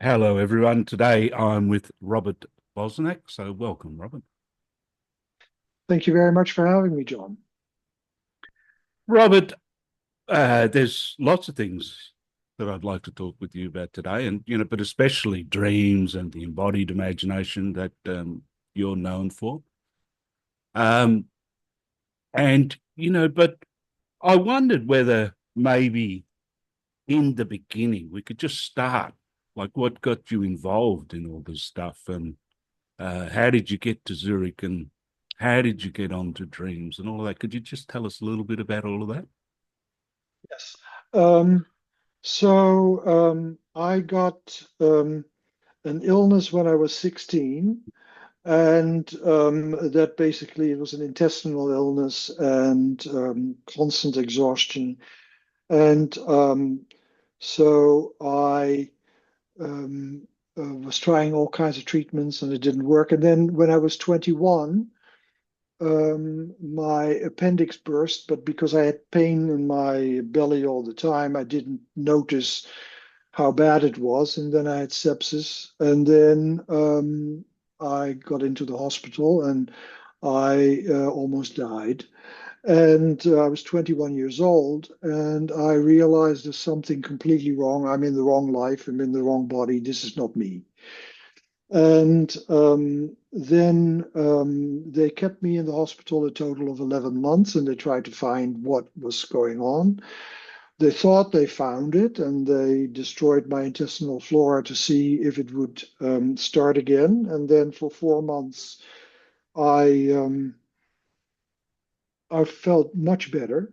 Hello, everyone. Today I'm with Robert Bosnak. So, welcome, Robert. Thank you very much for having me, John. Robert, there's lots of things that I'd like to talk with you about today, and but especially dreams and the embodied imagination that you're known for. Um, but I wondered whether maybe in the beginning we could just start, like what got you involved in all this stuff, and how did you get to Zurich, and how did you get on to dreams and all of that? Could you just tell us a little bit about all of that? Yes. Um, I got an illness when I was 16, and that basically it was an intestinal illness and constant exhaustion. And so I was trying all kinds of treatments and it didn't work. And then when I was 21, my appendix burst, but because I had pain in my belly all the time, I didn't notice how bad it was. And then I had sepsis. And then I got into the hospital and I almost died. And I was 21 years old, and I realized there's something completely wrong. I'm in the wrong life. I'm in the wrong body. This is not me. And then they kept me in the hospital a total of 11 months and they tried to find what was going on. They thought they found it and they destroyed my intestinal flora to see if it would start again. And then for 4 months, I, um, I felt much better.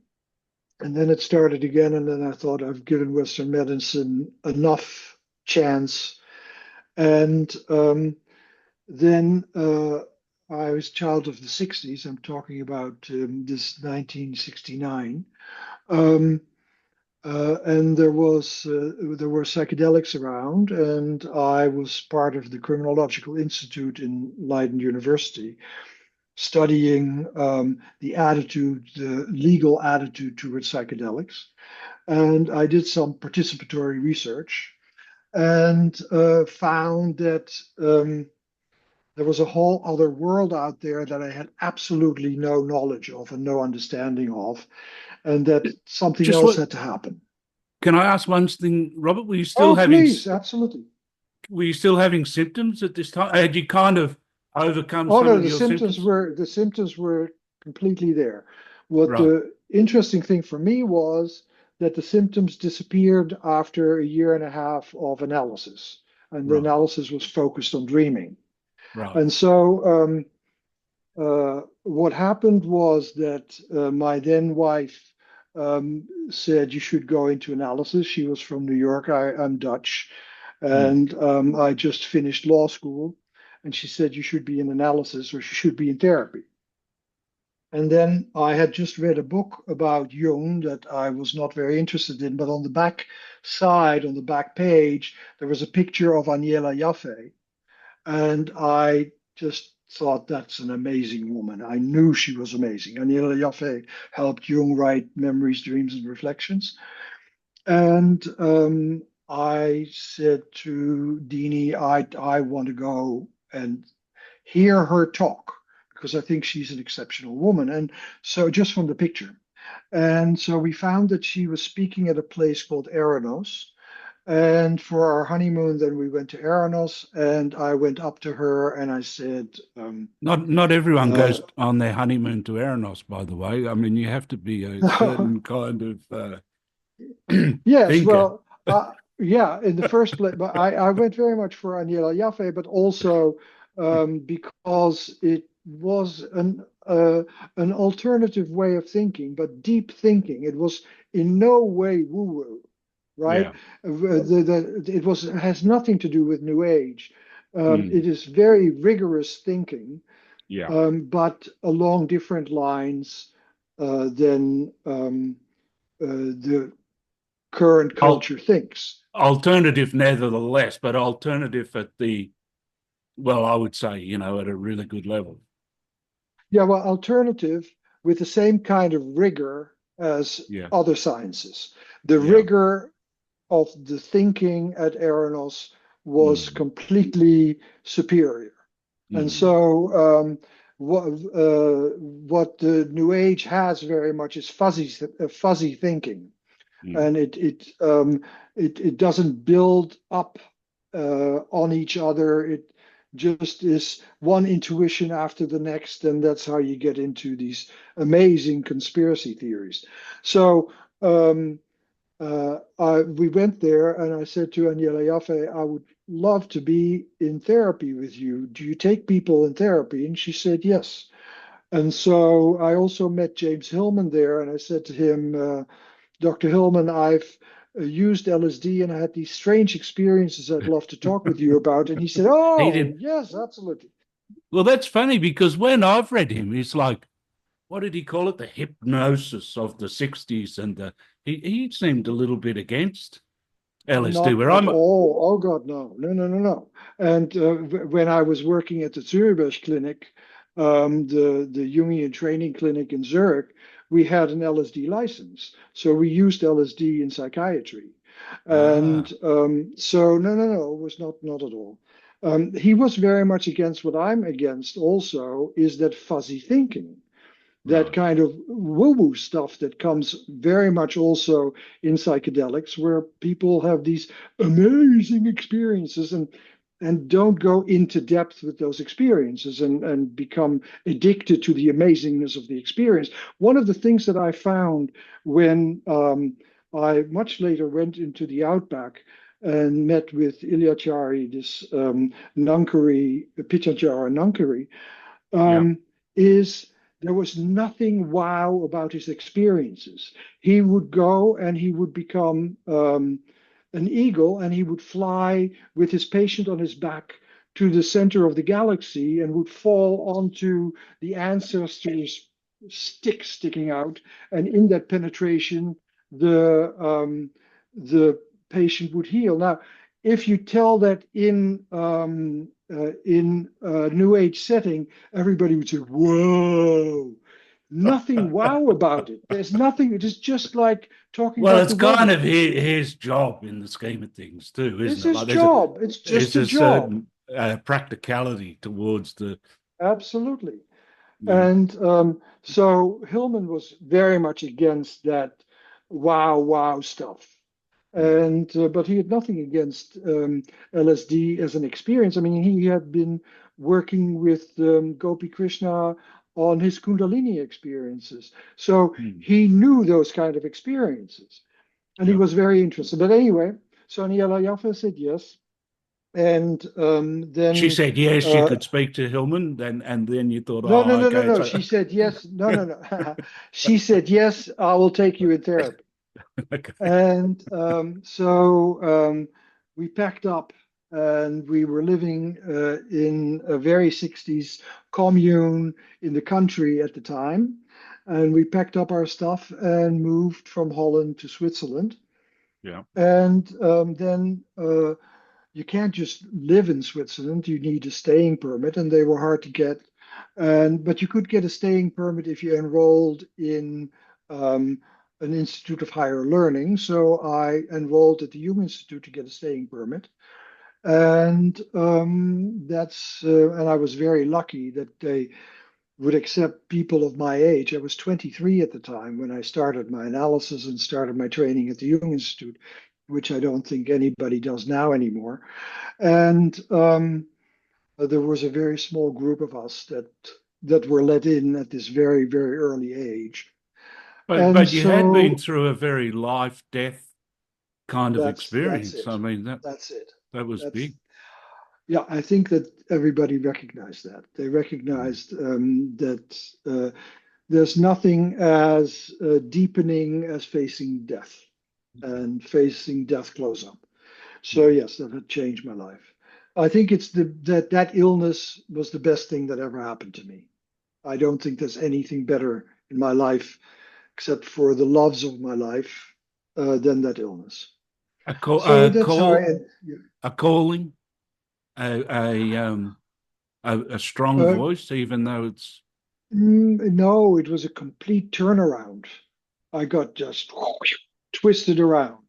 And then it started again. And then I thought I've given Western medicine enough chance. And Then I was a child of the 60s. I'm talking about this 1969. Um, and there were psychedelics around, and I was part of the Criminological Institute in Leiden University, studying the legal attitude towards psychedelics. And I did some participatory research and found that there was a whole other world out there that I had absolutely no knowledge of and no understanding of, and that something Just else what had to happen. can I ask one thing, Robert? Oh, please, absolutely. were you still having symptoms at this time? Had you kind of overcome Oh some no, of your symptoms? the symptoms were completely there. What Right, the interesting thing for me was that the symptoms disappeared after a year and a half of analysis, and the right, analysis was focused on dreaming. right. And so what happened was that my then wife said you should go into analysis. She was from New York. I'm Dutch, Mm. and I just finished law school. And she said you should be in analysis or you should be in therapy. And then I had just read a book about Jung that I was not very interested in, but on the back side, on the back page, there was a picture of Aniela Jaffe. And I just thought that's an amazing woman. I knew she was amazing. Aniela Jaffe helped Jung write Memories, Dreams, and Reflections. And I said to Dini, I want to go and hear her talk because I think she's an exceptional woman. And so just from the picture. And so we found that she was speaking at a place called Eranos. And for our honeymoon, then we went to Eranos, and I went up to her and I said, Not everyone uh, goes on their honeymoon to Eranos, by the way. I mean, you have to be a certain kind of yes, thinker. well, yeah, in the first place, but I went very much for Aniela Jaffe, but also because it was an alternative way of thinking, but deep thinking. It was in no way woo-woo, right? Yeah. It has nothing to do with New Age. Mm. It is very rigorous thinking, Yeah. but along different lines than the current Al culture thinks. Alternative, nevertheless, but alternative at well, I would say, at a really good level. Yeah, well, alternative with the same kind of rigor as Yeah. other sciences. The Yeah. rigor of the thinking at Eranos was Mm, completely superior. And mm, so what the New Age has very much is fuzzy thinking, mm. and it doesn't build up on each other. It just is one intuition after the next, and that's how you get into these amazing conspiracy theories. So we went there, and I said to Aniela Jaffe, I would love to be in therapy with you. Do you take people in therapy? And she said yes. And so I also met James Hillman there, and I said to him, Dr. Hillman, I've used LSD and I had these strange experiences I'd love to talk with you about. And he said, He oh, did. yes, absolutely. Well, that's funny because when I've read him, it's like, what did he call it? The hypnosis of the 60s. And he seemed a little bit against LSD, Not where at I'm, all. Oh, God, no, no, no, no, no. And when I was working at the Zurich clinic, the Jungian training clinic in Zurich, we had an LSD license. So we used LSD in psychiatry. And ah, so, no, no, no, it was not at all. He was very much against what I'm against also is that fuzzy thinking, that right. kind of woo-woo stuff that comes very much also in psychedelics, where people have these amazing experiences and don't go into depth with those experiences and become addicted to the amazingness of the experience. One of the things that I found when I much later went into the outback and met with Ilyachari, this Nankari, Pitjantjara Nankari, Yeah. is there was nothing wow about his experiences. He would go and he would become an eagle and he would fly with his patient on his back to the center of the galaxy and would fall onto the ancestors' stick sticking out. And in that penetration, the patient would heal. Now, if you tell that in a New Age setting, everybody would say, "Whoa!" Nothing wow about it. There's nothing. It is just like talking Well, about it's the kind weather. of his job in the scheme of things too, isn't It's it? his Like job. It's just there's a a job. certain practicality towards the, Absolutely. yeah. And so Hillman was very much against that wow stuff. Mm. And but he had nothing against LSD as an experience. I mean, he had been working with Gopi Krishna on his Kundalini experiences, so Mm. he knew those kind of experiences, and he Yeah. was very interested. But anyway, so Aniela Jaffe said yes, and She then said yes, you uh, could speak to Hillman, then and then you thought, no, no, oh, no, no, okay, no. so She said yes. No, no, no. She said yes. I will take you in therapy. okay, And we packed up and we were living in a very 60s commune in the country at the time. And we packed up our stuff and moved from Holland to Switzerland. yeah. And then you can't just live in Switzerland. You need a staying permit, and they were hard to get. And but you could get a staying permit if you enrolled in um, an institute of higher learning. So I enrolled at the Hume Institute to get a staying permit, and and I was very lucky that they would accept people of my age. I was 23 at the time when I started my analysis and started my training at the Jung Institute, which I don't think anybody does now anymore. And there was a very small group of us that were let in at this very early age. And But you had been so through a very life death kind of that's experience. it. I mean That's it. that was That's big. Yeah, I think that everybody recognized that. They Mm. recognized that there's nothing as deepening as facing death and facing death close up. So Mm. yes, that had changed my life. I think it's that illness was the best thing that ever happened to me. I don't think there's anything better in my life except for the loves of my life than that illness. A call, So a that's how I. call, a calling, a a um a strong Uh, voice, even though it's no, it was a complete turnaround. I got just twisted around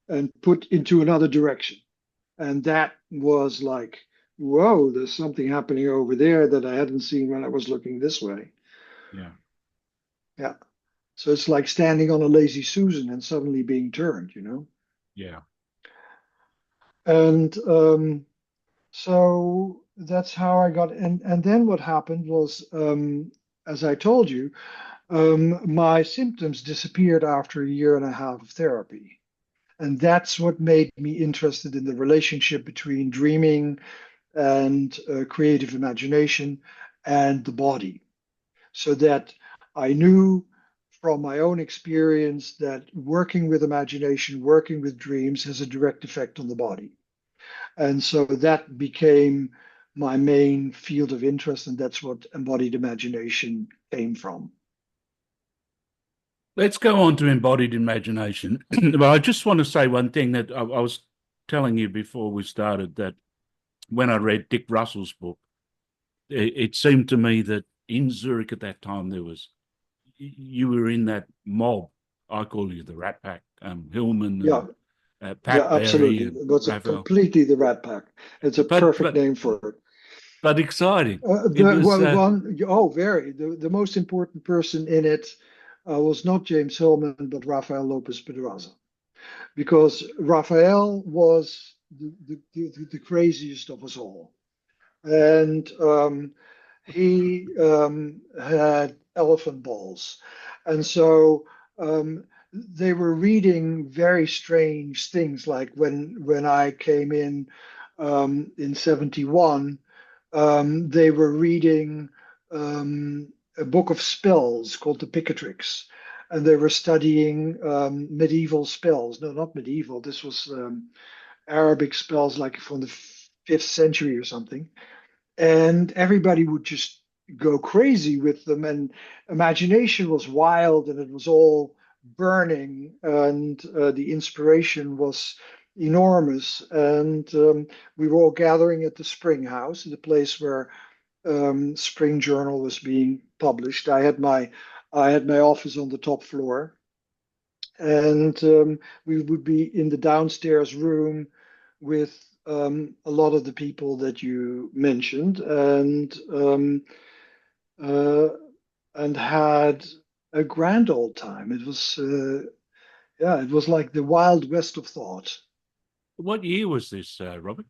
and put into another direction. And that was like, whoa, there's something happening over there that I hadn't seen when I was looking this way. Yeah. Yeah. So it's like standing on a lazy Susan and suddenly being turned, you know? Yeah. And so that's how I got, and then what happened was, as I told you, my symptoms disappeared after a year and a half of therapy. And that's what made me interested in the relationship between dreaming and creative imagination and the body. So that I knew from my own experience that working with imagination, working with dreams has a direct effect on the body. And so that became my main field of interest, and that's what embodied imagination came from. Let's go on to embodied imagination. But I just want to say one thing that I was telling you before we started, that when I read Dick Russell's book, it seemed to me that in Zurich at that time you were in that mob. I call you the Rat Pack, Hillman Yeah, and yeah, Pat Barry absolutely. and It was a Raphael. completely the Rat Pack. It's a But perfect but name for it. but exciting. It was Well, very. The most important person in it was not James Hillman, but Rafael López-Pedraza, because Rafael was the craziest of us all. And he had elephant balls. And so they were reading very strange things, like when I came in 71, they were reading a book of spells called the Picatrix. And they were studying medieval spells. No, not medieval. This was Arabic spells like from the 5th century or something, and everybody would just go crazy with them, and imagination was wild and it was all burning, and the inspiration was enormous, and we were all gathering at the Spring House, the place where Spring Journal was being published. I had my office on the top floor, and we would be in the downstairs room with a lot of the people that you mentioned, uh, and had a grand old time. It was, yeah, it was like the wild west of thought. What year was this, Robert?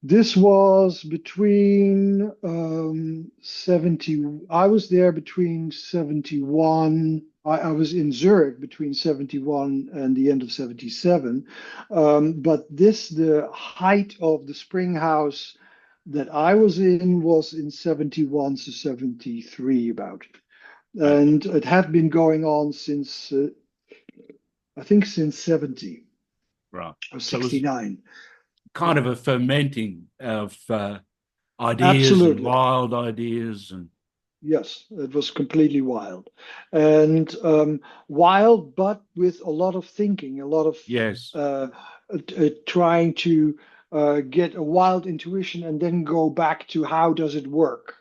This was between 70. I was there between 71. I was in Zurich between 71 and the end of 77. But the height of the spring house that I was in was in 71 to 73 about. Okay, And it had been going on since, I think since 70 right. or So it was 69. kind Yeah, of a fermenting of ideas and absolutely. wild ideas and Yes, it was completely wild, and wild, but with a lot of thinking, a lot of yes. uh, trying to get a wild intuition and then go back to how does it work,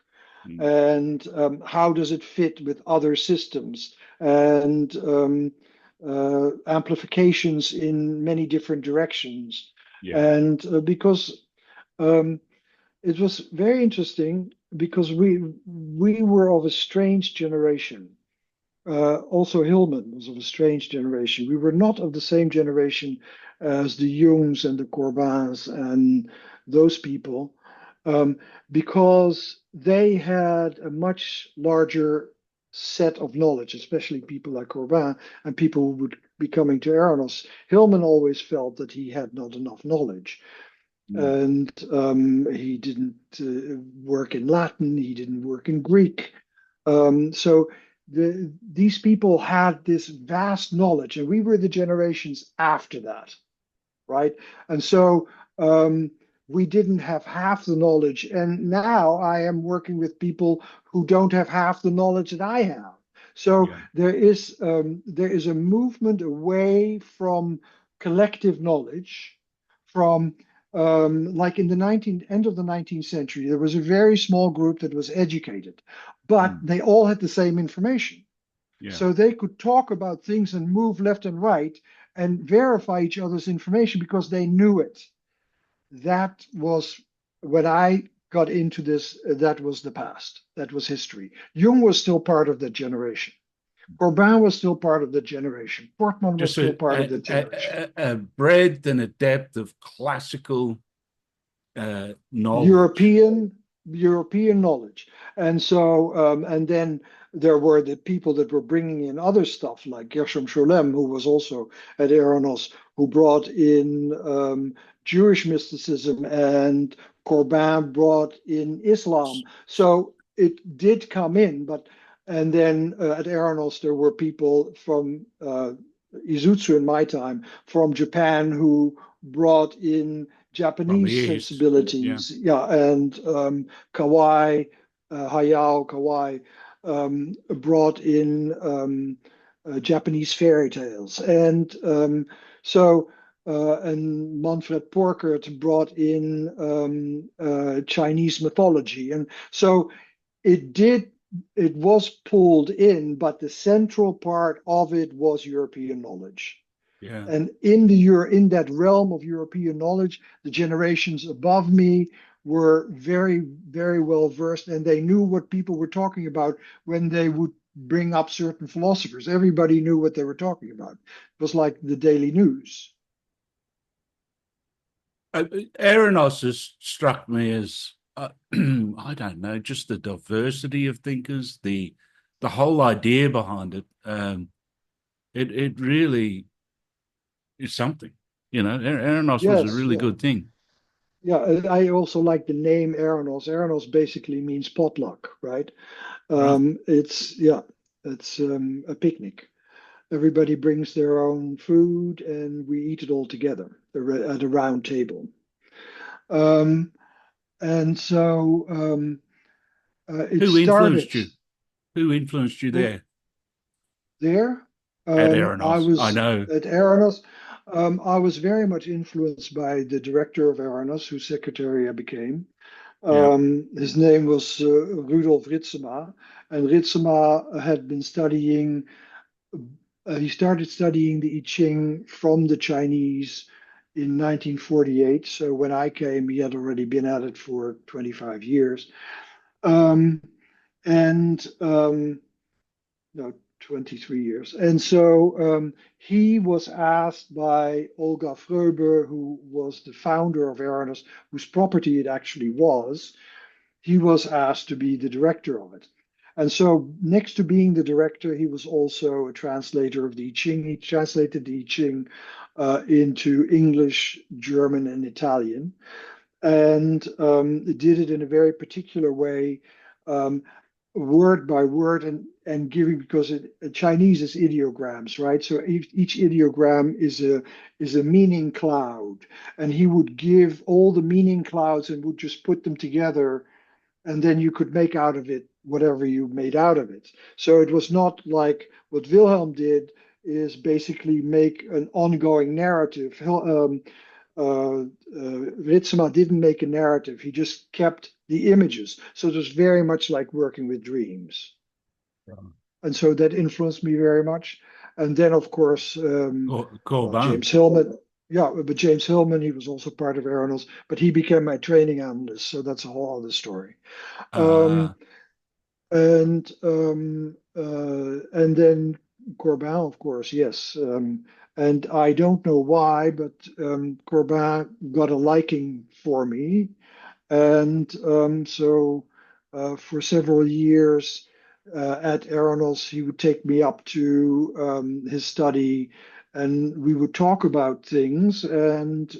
Mm, and how does it fit with other systems, and amplifications in many different directions, yeah. and because um, it was very interesting because we were of a strange generation. Also, Hillman was of a strange generation. We were not of the same generation as the Jungs and the Corbins and those people, um, because they had a much larger set of knowledge, especially people like Corbin and people who would be coming to Eranos. Hillman always felt that he had not enough knowledge, Mm, and he didn't work in Latin, he didn't work in Greek. So these people had this vast knowledge, and we were the generations after that, right? And so we didn't have half the knowledge. And now I am working with people who don't have half the knowledge that I have. So yeah. there is a movement away from collective knowledge, from like in the end of the 19th century, there was a very small group that was educated, but Mm, they all had the same information. yeah. So they could talk about things and move left and right, and verify each other's information because they knew it. That was when I got into this, that was the past. That was history. Jung was still part of that generation. Corbin was still part of the generation. Portman was Just still part of the generation. a breadth and a depth of classical knowledge. European knowledge. And so, and then there were the people that were bringing in other stuff, like Gershom Scholem, who was also at Eranos, who brought in Jewish mysticism, and Corbin brought in Islam. So it did come in, but and then at Eranos there were people from Izutsu in my time from Japan who brought in From the Japanese East. Yeah. sensibilities, yeah, and Kawai, Hayao Kawai brought in Japanese fairy tales, and and Manfred Porkert brought in Chinese mythology, and so it did. It was pulled in, but the central part of it was European knowledge. Yeah. And in that realm of European knowledge, the generations above me were very, very well versed, and they knew what people were talking about when they would bring up certain philosophers. Everybody knew what they were talking about. It was like the daily news. Eranos has struck me as I don't know, just the diversity of thinkers, the whole idea behind it. It really is something. You know, Eranos was a Yes, really yeah. good thing. Yeah, I also like the name Eranos. Eranos basically means potluck, right? Right. It's yeah, it's a picnic. Everybody brings their own food and we eat it all together at a round table. Um, and so it Who started influenced you? Who influenced you well, there there. at I Eranos? I was know. at Eranos. I was very much influenced by the director of Eranos, whose secretary I became. Yeah. His name was Rudolf Ritzema, and Ritzema had been studying. He started studying the I Ching from the Chinese in 1948. So when I came, he had already been at it for 25 years. Um, and no, 23 years. And so he was asked by Olga Fröber, who was the founder of Eranos, whose property it actually was. He was asked to be the director of it. And so, next to being the director, he was also a translator of the I Ching. He translated the I Ching into English, German, and Italian, and did it in a very particular way, um, word by word, and giving because Chinese is ideograms, right? So each ideogram is a meaning cloud, and he would give all the meaning clouds and would just put them together, and then you could make out of it whatever you made out of it. So it was not like what Wilhelm did is basically make an ongoing narrative. Ritzema didn't make a narrative. He just kept the images. So it was very much like working with dreams. And so that influenced me very much. And then, of course, well, Corbin. James Hillman. Yeah, but James Hillman, he was also part of Eranos, but he became my training analyst. So that's a whole other story. Uh, And then Corbin, of course, yes. And I don't know why, but Corbin got a liking for me, and so for several years at Eranos, he would take me up to his study, and we would talk about things. And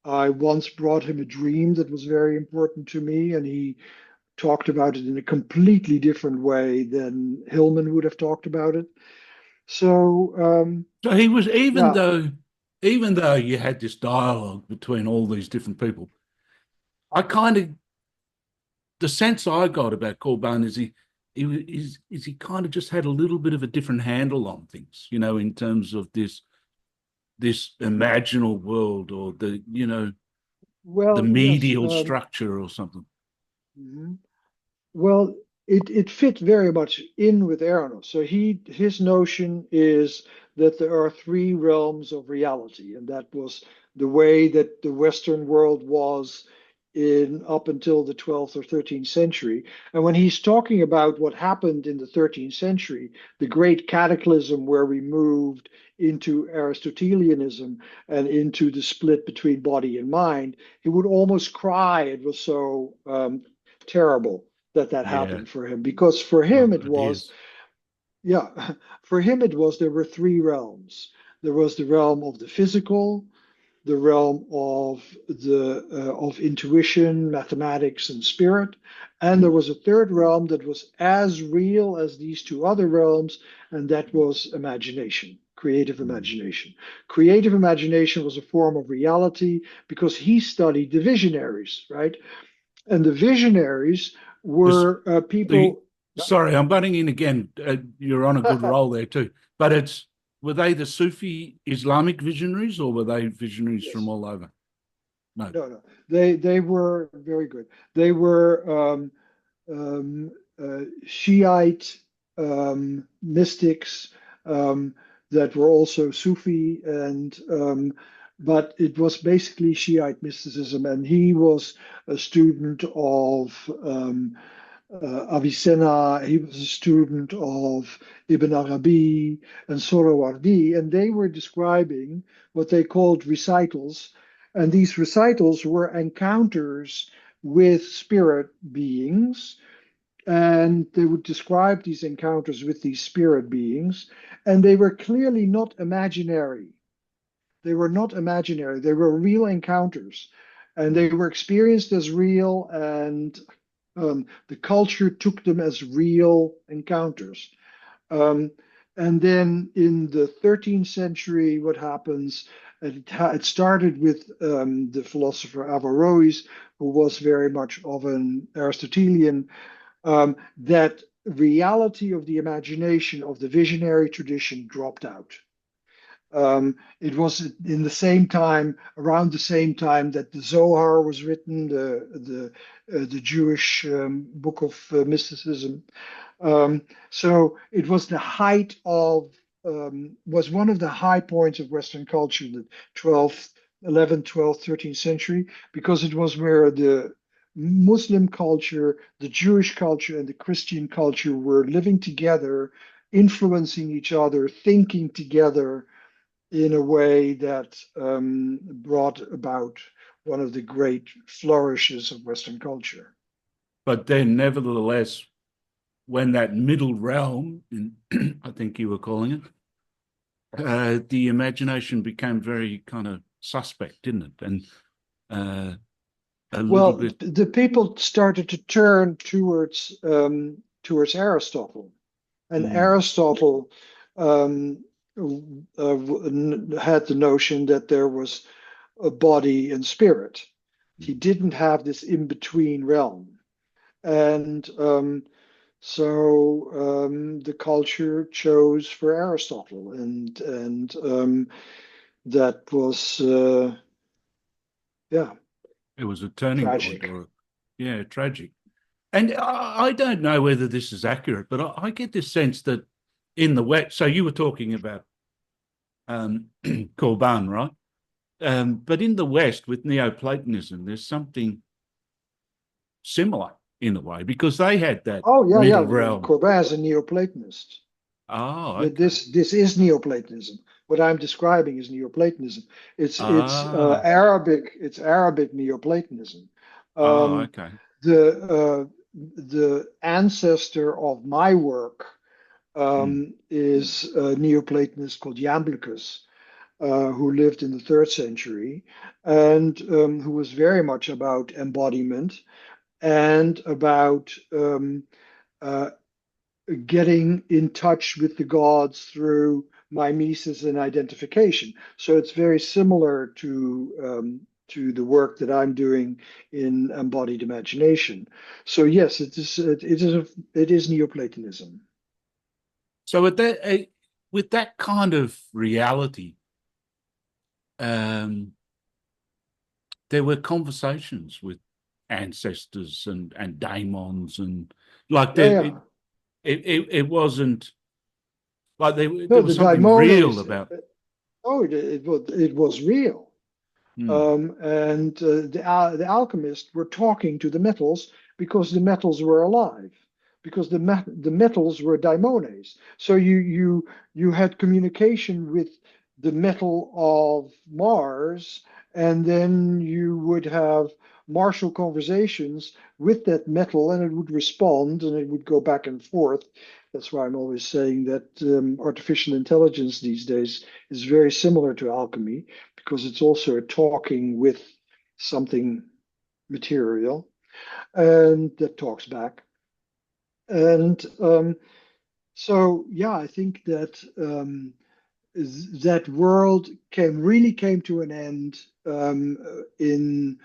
I once brought him a dream that was very important to me, and he talked about it in a completely different way than Hillman would have talked about it. So so he was, yeah, even though you had this dialogue between all these different people, I kind of, the sense I got about Corbin is he kind of just had a little bit of a different handle on things, you know, in terms of this imaginal world, or the well, yes. medial structure or something. Mhm. Well, it fit very much in with Eranos. So his notion is that there are three realms of reality, and that was the way that the Western world was in up until the 12th or 13th century. And when he's talking about what happened in the 13th century, the great cataclysm where we moved into Aristotelianism and into the split between body and mind, he would almost cry. It was so terrible that that Yeah. happened for him, because for him Oh, it it was, is. yeah, for him it was, there were three realms. There was the realm of the physical, the realm of intuition, mathematics, and spirit, and there Mm. was a third realm that was as real as these two other realms, and that was imagination, creative Mm. imagination. Creative imagination was a form of reality because he studied the visionaries, right? And the visionaries Just were the people. sorry, I'm butting in again. You're on a good roll there too. But it's were they the Sufi Islamic visionaries or were they visionaries from Yes. all over? No. No, no. They were very good. They were um, Shiite mystics that were also Sufi, and but it was basically Shiite mysticism. And he was a student of Avicenna. He was a student of Ibn Arabi and Sorowardi, and they were describing what they called recitals. And these recitals were encounters with spirit beings, and they would describe these encounters with these spirit beings, and they were clearly not imaginary. They were not imaginary. They were real encounters, and they were experienced as real, and the culture took them as real encounters. Um, and then in the 13th century, what happens? It started with the philosopher Averroes, who was very much of an Aristotelian, that reality of the imagination of the visionary tradition dropped out. It was in the same time, around the same time that the Zohar was written, the Jewish book of mysticism. So it was the height of was one of the high points of Western culture, the 12th, 11th, 12th, 13th century, because it was where the Muslim culture, the Jewish culture, and the Christian culture were living together, influencing each other, thinking together in a way that brought about one of the great flourishes of Western culture. But then nevertheless, when that middle realm, in, I think you were calling it, the imagination became very kind of suspect, didn't it? And uh, a little Well, bit. the people started to turn towards Aristotle, and Mm. Aristotle um, had the notion that there was a body and spirit. He didn't have this in between realm. And the culture chose for Aristotle, and that was yeah, It was a turning point, tragic. or yeah, tragic. And I don't know whether this is accurate, but I get this sense that in the West. So you were talking about Corbin, right? But in the West, with Neoplatonism, there's something similar in a way because they had that Oh yeah, middle yeah. realm. Corbin is a Neoplatonist. Oh, okay. This is Neoplatonism. What I'm describing is Neoplatonism. It's Ah, Arabic. It's Arabic Neoplatonism. oh, Um, okay. the ancestor of my work Mm, is a Neoplatonist called Iamblichus, who lived in the third century, and who was very much about embodiment and about uh, getting in touch with the gods through mimesis and identification. So it's very similar to the work that I'm doing in embodied imagination. So yes, it is Neoplatonism. so with that kind of reality, um, there were conversations with ancestors and daemons and like Yeah, there yeah. it wasn't. Like No, there was the something real daimones. about. Oh, it was real. Hmm. And the alchemists were talking to the metals because the metals were alive, because the metals were daimones. So you had communication with the metal of Mars, and then you would have martial conversations with that metal, and it would respond, and it would go back and forth. That's why I'm always saying that artificial intelligence these days is very similar to alchemy because it's also talking with something material and that talks back. And so, yeah, I think that that world really came to an end in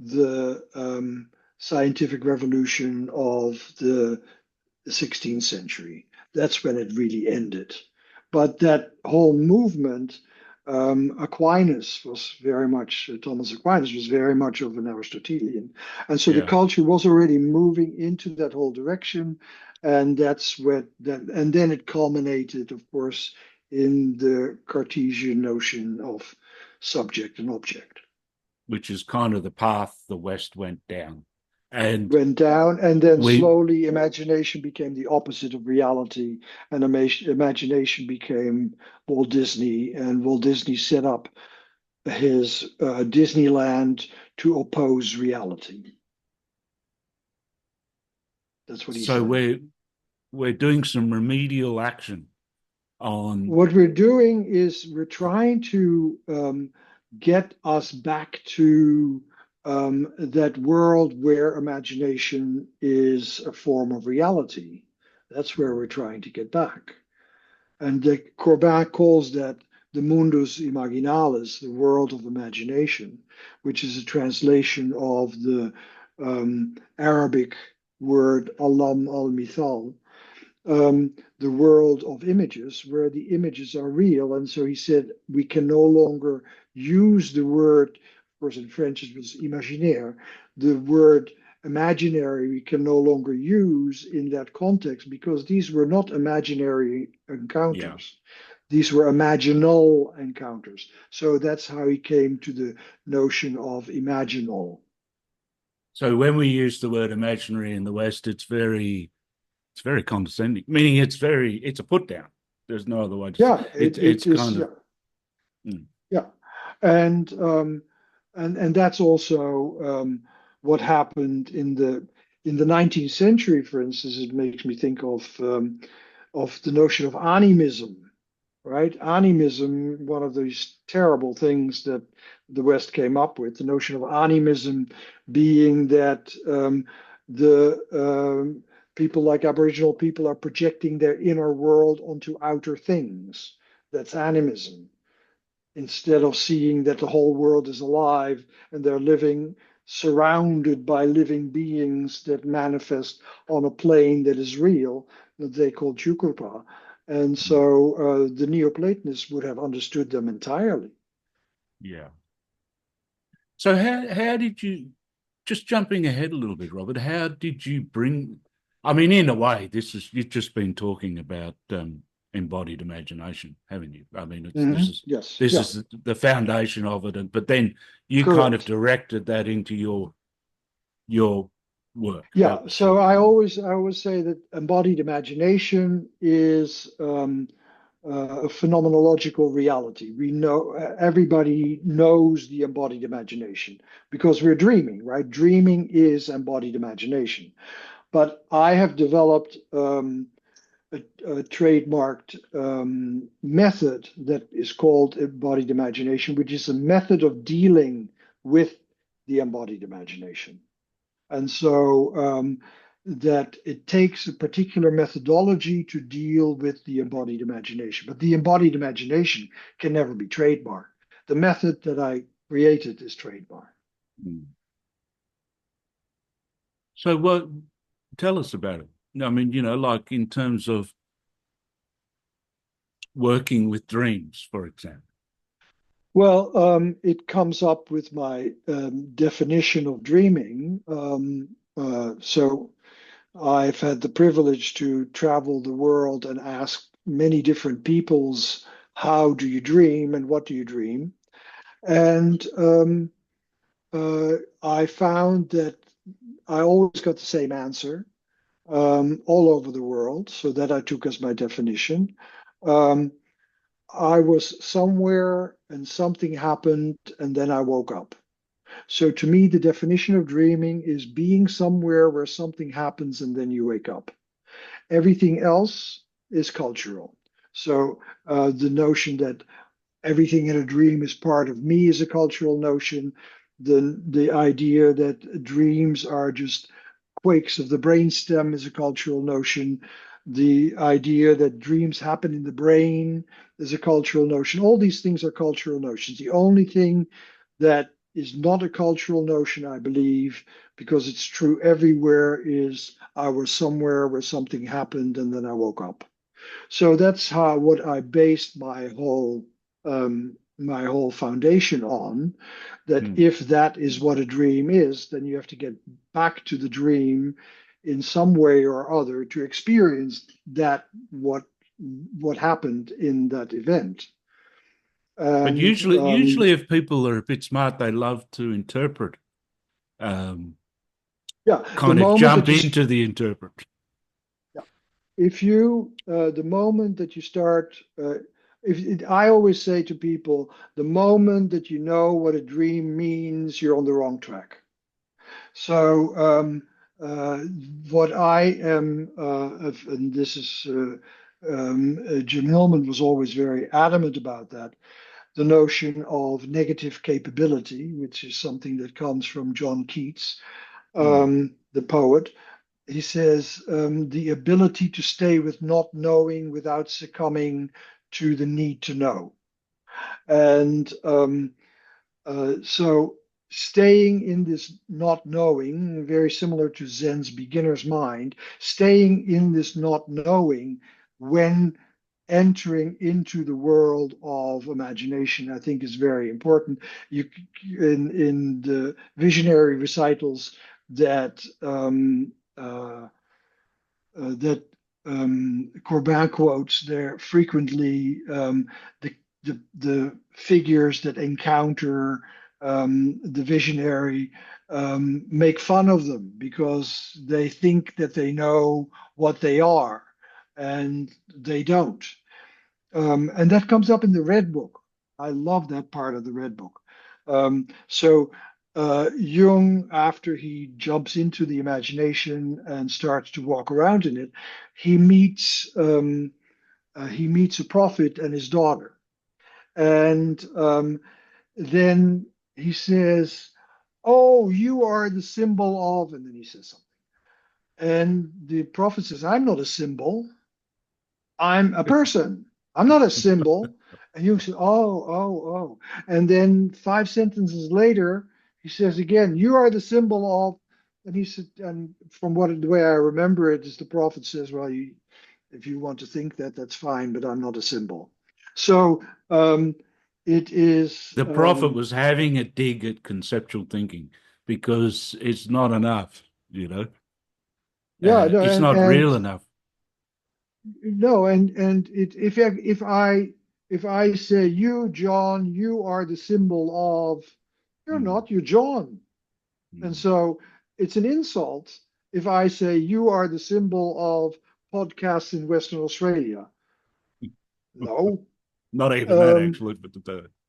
the scientific revolution of the 16th century. That's when it really ended. But that whole movement, Aquinas was very much, Thomas Aquinas was very much of an Aristotelian. And so the Yeah, culture was already moving into that whole direction. And that's what that, and then it culminated, of course, in the Cartesian notion of subject and object. which is kind of the path the West went down. And Went down, and then we, slowly imagination became the opposite of reality, and imagination became Walt Disney, and Walt Disney set up his Disneyland to oppose reality. That's what he so said. we're doing some remedial action on, What we're doing is we're trying to get us back to that world where imagination is a form of reality. That's where we're trying to get back. And Corbin calls that the Mundus Imaginalis, the world of imagination, which is a translation of the Arabic word Alam al-Mithal, the world of images, where the images are real. And so he said we can no longer use the word, of course, in French it was imaginaire, the word imaginary we can no longer use in that context because these were not imaginary yeah. encounters. These were imaginal encounters. So that's how he came to the notion of imaginal. So when we use the word imaginary in the West, it's very condescending, meaning it's a put down. There's no other way to say Yeah, it. it It's is. kind of, Yeah, mm, yeah, and that's also what happened in the 19th century. For instance, it makes me think of the notion of animism, right? Animism, one of these terrible things that the West came up with, the notion of animism being that the people like Aboriginal people are projecting their inner world onto outer things. That's animism instead of seeing that the whole world is alive and they're living surrounded by living beings that manifest on a plane that is real, that they call Chukurpa. And so the Neoplatonists would have understood them entirely. yeah. So how did you, just jumping ahead a little bit, Robert? How did you bring? I mean, in a way, this is you've just been talking about embodied imagination, haven't you? I mean, it's Yes, this yeah, is the foundation of it, and but then you kind of correct. directed that into your work. Yeah, That was so I always say that embodied imagination is a phenomenological reality. We know everybody knows the embodied imagination because we're dreaming, right? Dreaming is embodied imagination. But I have developed a trademarked method that is called embodied imagination, which is a method of dealing with the embodied imagination. And so that it takes a particular methodology to deal with the embodied imagination. But the embodied imagination can never be trademarked. The method that I created is trademarked. mm. So what? Tell us about it. I mean, like in terms of working with dreams, for example. Well, it comes up with my definition of dreaming. So I've had the privilege to travel the world and ask many different people's how do you dream and what do you dream. And I found that I always got the same answer all over the world. So that I took as my definition. Um, I was somewhere and something happened, and then I woke up. So to me, the definition of dreaming is being somewhere where something happens and then you wake up. Everything else is cultural. So the notion that everything in a dream is part of me is a cultural notion. The idea that dreams are just quakes of the brainstem is a cultural notion. The idea that dreams happen in the brain is a cultural notion. All these things are cultural notions. The only thing that is not a cultural notion, I believe, because it's true everywhere, is I was somewhere where something happened and then I woke up. So that's how what I based my whole foundation on. That Mm. if that is what a dream is, then you have to get back to the dream in some way or other to experience that what happened in that event. But And usually, if people are a bit smart, they love to interpret, um, yeah, the kind of moment jump that you into the interpret. yeah, if you the moment that you start I always say to people, the moment that you know what a dream means, you're on the wrong track. So uh, what I am, and this is Jim Hillman was always very adamant about that, the notion of negative capability, which is something that comes from John Keats, Mm. the poet. He says the ability to stay with not knowing without succumbing to the need to know. And so staying in this not knowing, very similar to Zen's beginner's mind, staying in this not knowing when entering into the world of imagination, I think is very important. You in the visionary recitals that that Corbin quotes, there frequently the figures that encounter the visionary make fun of them because they think that they know what they are, and they don't. And that comes up in the Red Book. I love that part of the Red Book. Jung, after he jumps into the imagination and starts to walk around in it, he meets he meets a prophet and his daughter, and then he says, "Oh, you are the symbol of," and then he says something, and the prophet says, "I'm not a symbol. I'm a person. I'm not a symbol." And you say, "Oh, oh, oh." And then five sentences later, he says again, "You are the symbol of," and he said, and from what the way I remember it is the prophet says, "Well, if you want to think that, that's fine, but I'm not a symbol." So it is, The prophet was having a dig at conceptual thinking because it's not enough, you know. yeah, no, It's and not real enough. no, and if I say, "You, John, you are the symbol of," you're Mm. not, you're John. And Mm. so it's an insult if I say, "You are the symbol of podcasts in Western Australia." No. Not even that, Um, actually, but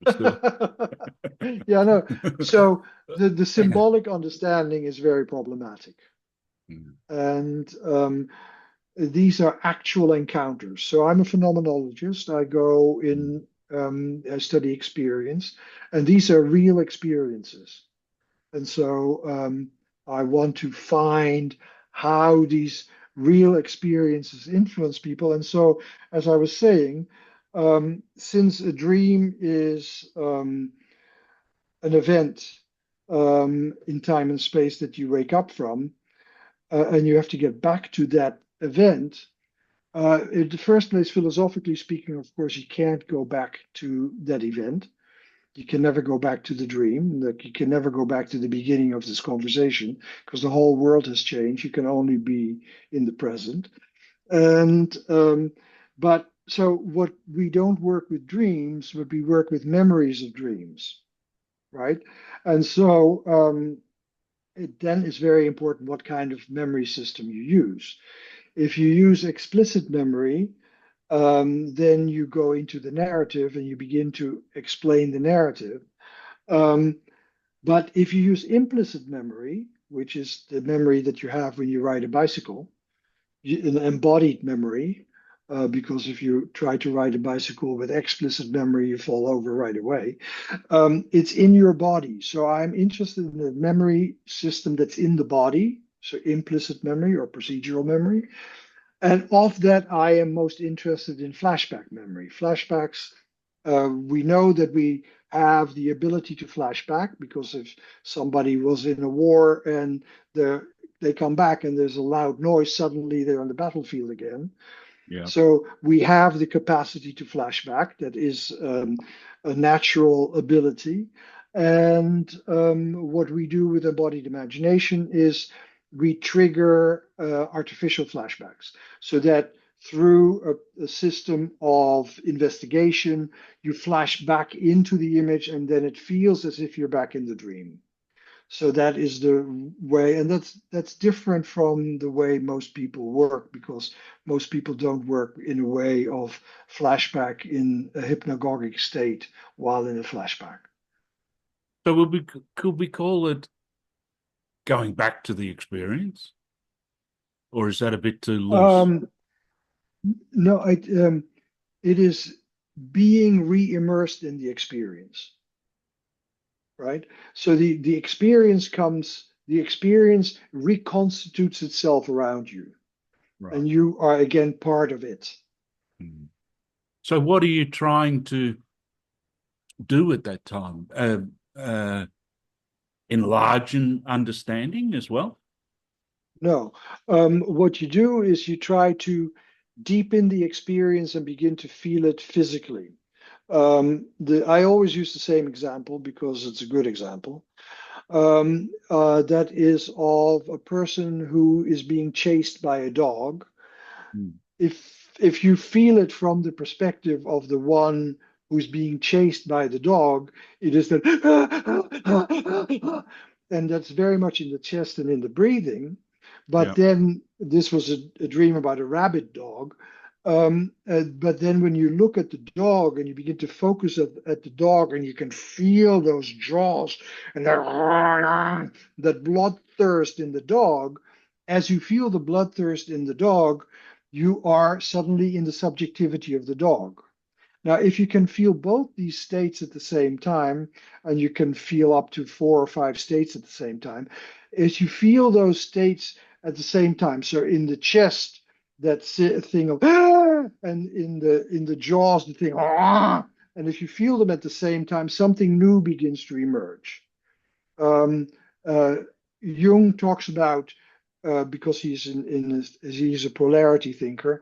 still. yeah, no. So the symbolic understanding is very problematic. Mm. And these are actual encounters. So I'm a phenomenologist. I go Mm. in, I study experience, and these are real experiences. And so I want to find how these real experiences influence people. And so, as I was saying, since a dream is an event in time and space that you wake up from, and you have to get back to that event. In the first place, philosophically speaking, of course, you can't go back to that event. You can never go back to the dream. Like you can never go back to the beginning of this conversation because the whole world has changed. You can only be in the present. And but So what we don't work with dreams, but we work with memories of dreams, right? And so it then is very important what kind of memory system you use. If you use explicit memory, then you go into the narrative and you begin to explain the narrative. Um, but if you use implicit memory, which is the memory that you have when you ride a bicycle, an embodied memory, because if you try to ride a bicycle with explicit memory, you fall over right away. It's in your body. So I'm interested in the memory system that's in the body, so implicit memory or procedural memory. And of that, I am most interested in flashback memory. Flashbacks, we know that we have the ability to flash back because if somebody was in a war and they come back and there's a loud noise, suddenly they're on the battlefield again. Yeah. So we have the capacity to flash back. That is a natural ability. And what we do with embodied imagination is we trigger artificial flashbacks so that through a system of investigation, you flash back into the image and then it feels as if you're back in the dream. So that is the way, and that's different from the way most people work because most people don't work in a way of flashback in a hypnagogic state while in a flashback. So could we call it going back to the experience, or is that a bit too loose? Um, no, it is being re-immersed in the experience, right? So the experience reconstitutes itself around you, Right. and you are again part of it. Mm. So what are you trying to do at that time? Enlarge an understanding as well? No. What you do is you try to deepen the experience and begin to feel it physically. I always use the same example because it's a good example. That is of a person who is being chased by a dog. Mm. If you feel it from the perspective of the one who's being chased by the dog, it is that, and that's very much in the chest and in the breathing. But Yeah. then this was a dream about a rabid dog. But then when you look at the dog and you begin to focus at the dog and you can feel those jaws and that bloodthirst in the dog, as you feel the bloodthirst in the dog, you are suddenly in the subjectivity of the dog. Now, if you can feel both these states at the same time, and you can feel up to 4 or 5 states at the same time, as you feel those states at the same time, so in the chest, that thing of ah, and in the jaws, the thing ah, and if you feel them at the same time, something new begins to emerge. Um, uh, Jung talks about because he's a polarity thinker.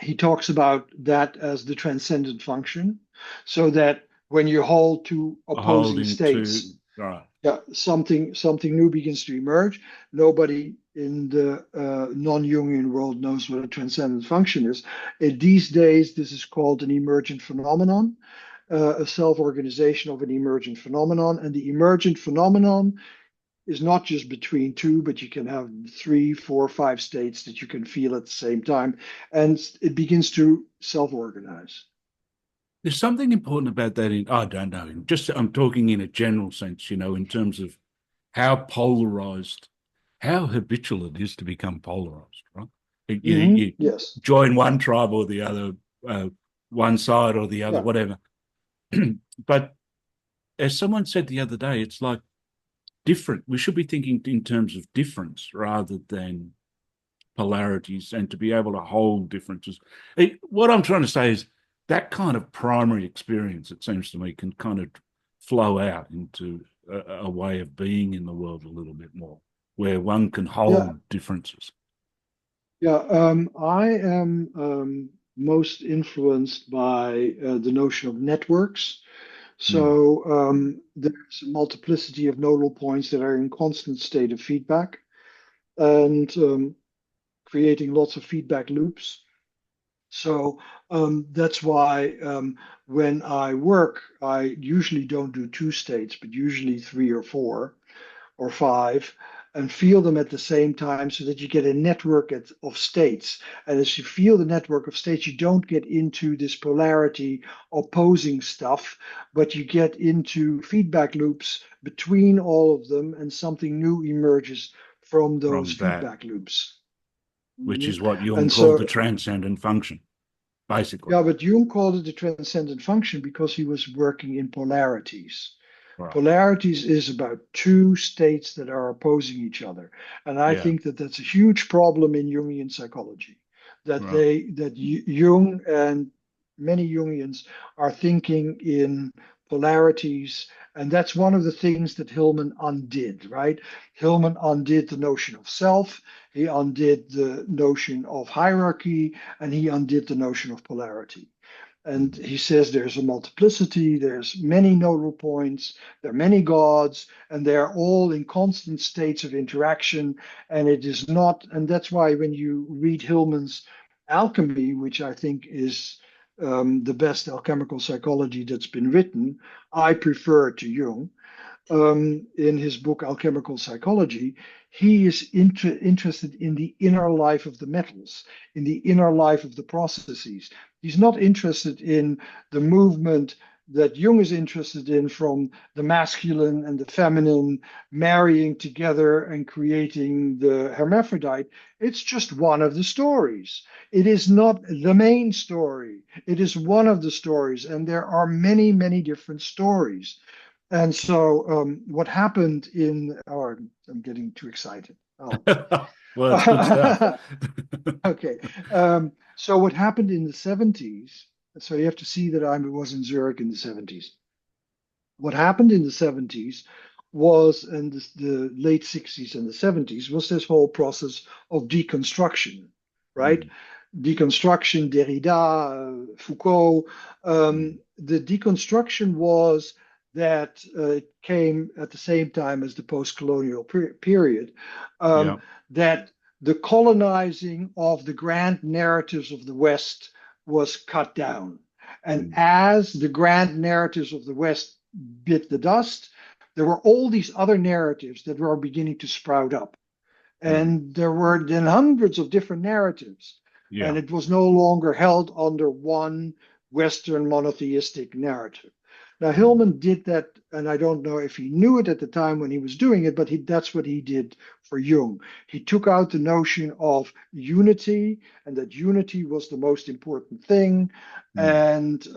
He talks about that as the transcendent function, so that when you hold two opposing Holding states, to, right. yeah, something new begins to emerge. Nobody in the non-Jungian world knows what a transcendent function is. These days, this is called an emergent phenomenon, a self-organization of an emergent phenomenon, and the emergent phenomenon is not just between two, but you can have 3, 4, 5 states that you can feel at the same time, and it begins to self-organize. There's something important about that I don't know, just I'm talking in a general sense, in terms of how polarized, how habitual it is to become polarized, right? You Yes. join one tribe or the other, one side or the other, Yeah. whatever. But as someone said the other day, it's like different. We should be thinking in terms of difference rather than polarities and to be able to hold differences. What I'm trying to say is that kind of primary experience, it seems to me, can kind of flow out into a way of being in the world a little bit more, where one can Yeah. hold differences. Yeah. I am most influenced by the notion of networks. Mm. So there's a multiplicity of nodal points that are in constant state of feedback and creating lots of feedback loops. So that's why when I work, I usually don't do two states, but usually three or four or five, and feel them at the same time so that you get a network of states. And as you feel the network of states, you don't get into this polarity opposing stuff, but you get into feedback loops between all of them, and something new emerges from those from that, feedback loops. which Mhm. is what Jung And called so the transcendent function, basically. yeah, but Jung called it the transcendent function because he was working in polarities. Right. Polarities is about two states that are opposing each other. And I Yeah. think that that's a huge problem in Jungian psychology, Right. that Jung and many Jungians are thinking in polarities. And that's one of the things that Hillman undid, right? Hillman undid the notion of self, he undid the notion of hierarchy, and he undid the notion of polarity. And he says there's a multiplicity, there's many nodal points, there are many gods, and they're all in constant states of interaction. And it is not, and that's why when you read Hillman's Alchemy, which I think is the best alchemical psychology that's been written, I prefer to Jung in his book Alchemical Psychology, he is interested in the inner life of the metals, in the inner life of the processes. He's not interested in the movement that Jung is interested in from the masculine and the feminine marrying together and creating the hermaphrodite. It's just one of the stories. It is not the main story. It is one of the stories, and there are many, many different stories. And so, what happened in, or I'm getting too excited. Oh. Well, it's good stuff. Okay. So, what happened in the 70s? So, you have to see that I was in Zurich in the 70s. What happened in the 70s was, and the late 60s and the 70s, was this whole process of deconstruction, right? Mm, Deconstruction, Derrida, Foucault. mm. The deconstruction was that it came at the same time as the post-colonial period, Yeah. that the colonizing of the grand narratives of the West was cut down. And Mm, as the grand narratives of the West bit the dust, there were all these other narratives that were beginning to sprout up. mm. And there were then hundreds of different narratives. And Yeah. it was no longer held under one Western monotheistic narrative. Now, Mm, Hillman did that, and I don't know if he knew it at the time when he was doing it, but that's what he did for Jung. He took out the notion of unity, and that unity was the most important thing, mm. and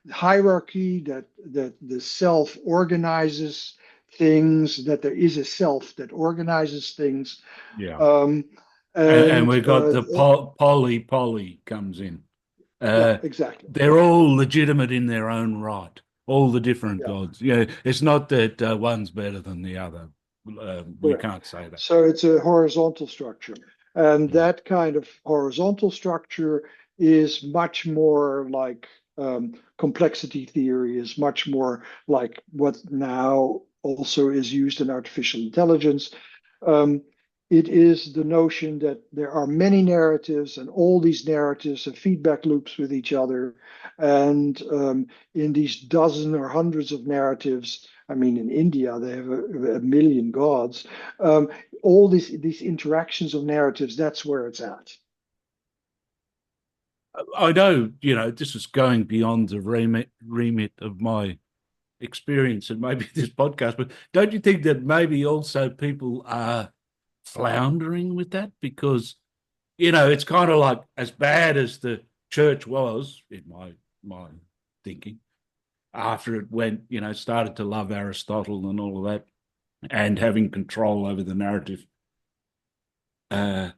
hierarchy, that the self organizes things, that there is a self that organizes things. Yeah. Um, And and we've got the poly comes in. yeah, Uh, exactly. they're all legitimate in their own right. All the different Yeah, gods. Yeah, it's not that one's better than the other. We correct. can't say that. So it's a horizontal structure. And Mm, that kind of horizontal structure is much more like complexity theory, is much more like what now also is used in artificial intelligence. Um, it is the notion that there are many narratives, and all these narratives have feedback loops with each other. And in these dozen or hundreds of narratives, I mean, in India, they have a million gods. Um, all these interactions of narratives, that's where it's at. I know, this is going beyond the remit of my experience and maybe this podcast, but don't you think that maybe also people are floundering with that? Because, it's kind of like as bad as the church was, in my thinking, after it went, started to love Aristotle and all of that and having control over the narrative, uh,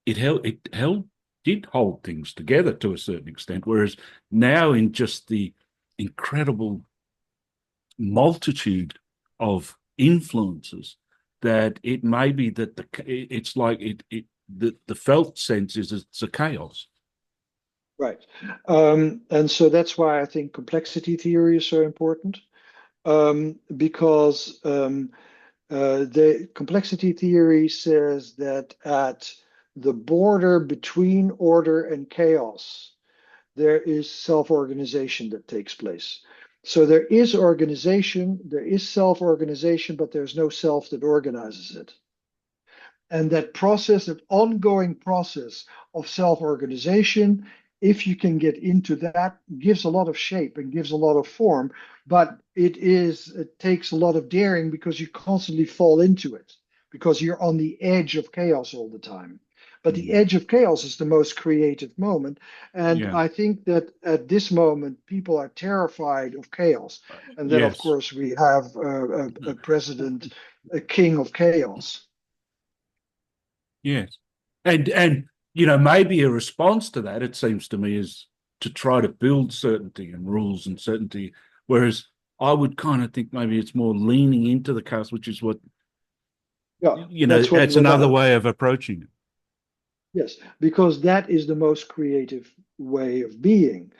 it did hold things together to a certain extent. Whereas now, in just the incredible multitude of influences, that it may be that it's like the felt sense is it's a chaos. Right. And so that's why I think complexity theory is so important, because the complexity theory says that at the border between order and chaos, there is self-organization that takes place. So there is organization, there is self-organization, but there's no self that organizes it. And that process, that ongoing process of self-organization, if you can get into that, gives a lot of shape and gives a lot of form, but it takes a lot of daring because you constantly fall into it, because you're on the edge of chaos all the time. But the Mm. edge of chaos is the most creative moment. And Yeah. I think that at this moment, people are terrified of chaos. And then, of Yes. course, we have a president, a king of chaos. Yes. And maybe a response to that, it seems to me, is to try to build certainty and rules and certainty. Whereas I would kind of think maybe it's more leaning into the chaos, which is what, Yeah, that's that's what another I, way of approaching it. yes, because that is the most creative way of being.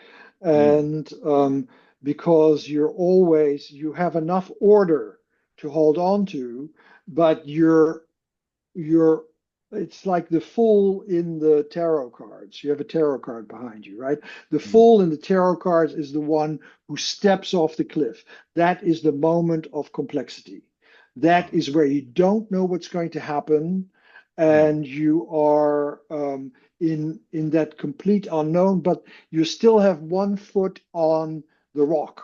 Mm. And because you have enough order to hold on to, but you're, it's like the fool in the tarot cards. You have a tarot card behind you, right? The Mm. fool in the tarot cards is the one who steps off the cliff. That is the moment of complexity. That Oh, is where you don't know what's going to happen, mm. and you are in that complete unknown, but you still have one foot on the rock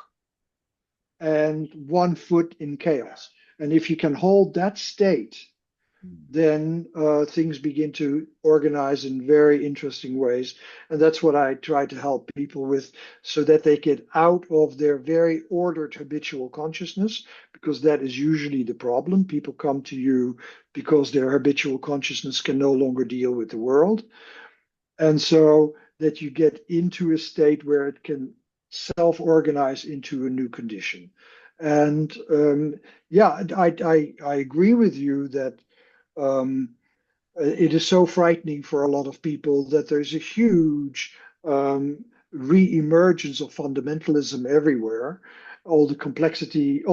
and one foot in chaos. And if you can hold that state, Mm. then things begin to organize in very interesting ways. And that's what I try to help people with so that they get out of their very ordered habitual consciousness, because that is usually the problem. People come to you because their habitual consciousness can no longer deal with the world. And so that you get into a state where it can self organize into a new condition. And yeah, I agree with you that um, it is so frightening for a lot of people that there's a huge re-emergence of fundamentalism everywhere. All the complexity, uh,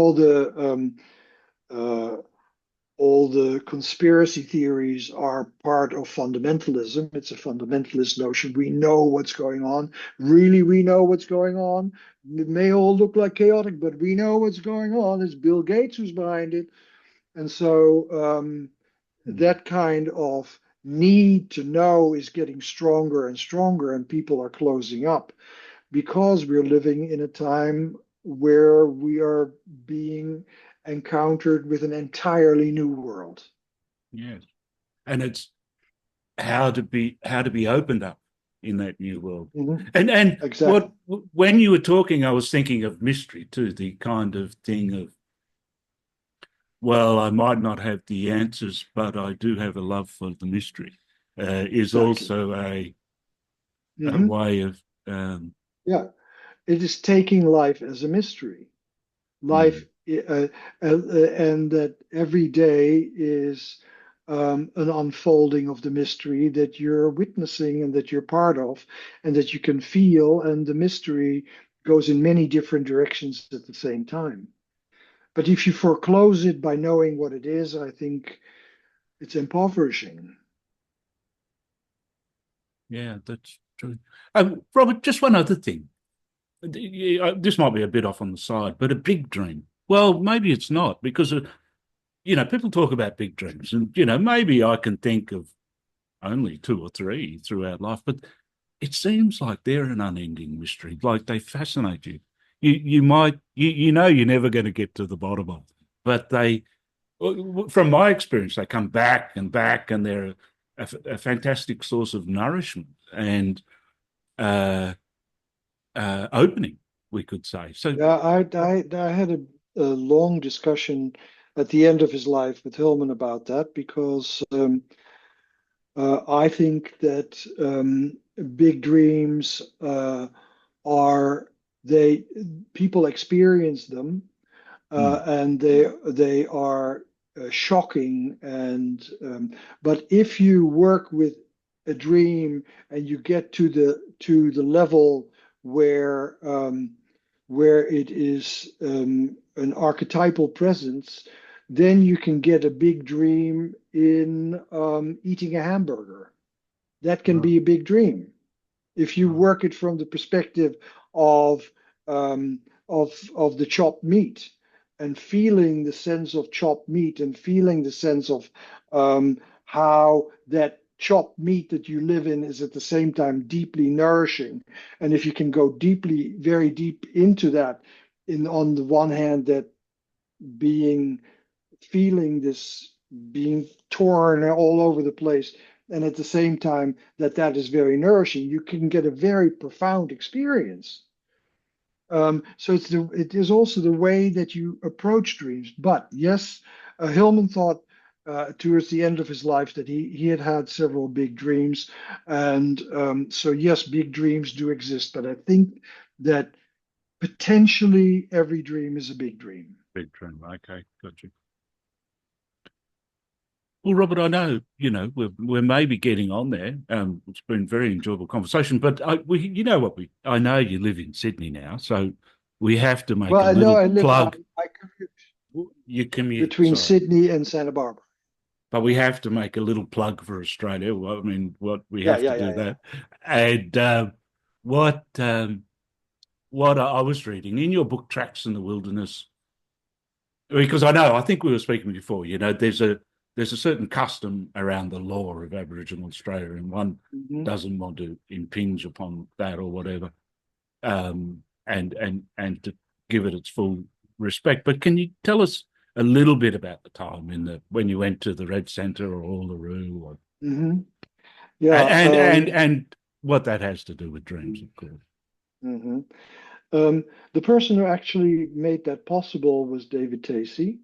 all the conspiracy theories are part of fundamentalism. It's a fundamentalist notion. We know what's going on. Really, we know what's going on. It may all look like chaotic, but we know what's going on. It's Bill Gates who's behind it. And so Mm. that kind of need to know is getting stronger and stronger, and people are closing up because we're living in a time where we are being encountered with an entirely new world. Yes. And it's how to be opened up in that new world. Mhm. And Exactly. when you were talking, I was thinking of mystery too, the kind of thing of, well, I might not have the answers, but I do have a love for the mystery, is Exactly. also a Hmm. way of, Yeah. It is taking life as a mystery. Life, mm, and that every day is an unfolding of the mystery that you're witnessing and that you're part of, and that you can feel. And the mystery goes in many different directions at the same time. But if you foreclose it by knowing what it is, I think it's impoverishing. yeah, that's true. Robert, just one other thing. This might be a bit off on the side, but a big dream. Well, maybe it's not because, people talk about big dreams and, maybe I can think of only two or three throughout life, but it seems like they're an unending mystery. Like they fascinate you. You're never going to get to the bottom of them, but from my experience, they come back and back, and they're a fantastic source of nourishment and uh, opening, we could say. So, Yeah, I had a long discussion at the end of his life with Hillman about that because I think that big dreams are they people experience them mm, and they are shocking and but if you work with a dream and you get to the level where where it is an archetypal presence, then you can get a big dream in eating a hamburger. that can be a big dream. If you work it from the perspective of um, of the chopped meat and feeling the sense of chopped meat and feeling the sense of how that chopped meat that you live in is at the same time deeply nourishing. And if you can go deeply, very deep into that, in on the one hand, that being feeling this being torn all over the place, and at the same time that that is very nourishing, you can get a very profound experience. So it is also the way that you approach dreams. But yes, Hillman thought towards the end of his life that he had had several big dreams, and so yes, big dreams do exist. But I think that potentially every dream is a big dream. Big dream. Okay, got you. Well, Robert, I know we're maybe getting on there. It's been a very enjoyable conversation, but I know you live in Sydney now, so we have to make Well, a I know little I live plug. I commute You commute, between sorry, Sydney and Santa Barbara. but we have to make a little plug for Australia. Well, I mean, what we Yeah, have to yeah, do yeah, yeah. that. And what I was reading in your book, Tracks in the Wilderness, because I think we were speaking before. There's a certain custom around the law of Aboriginal Australia, and one Mhm. doesn't want to impinge upon that or whatever, and to give it its full respect. But can you tell us a little bit about the time when you went to the Red Centre or Uluru, Mhm. Yeah. and what that has to do with dreams, of course. Mhm. The person who actually made that possible was David Tacey,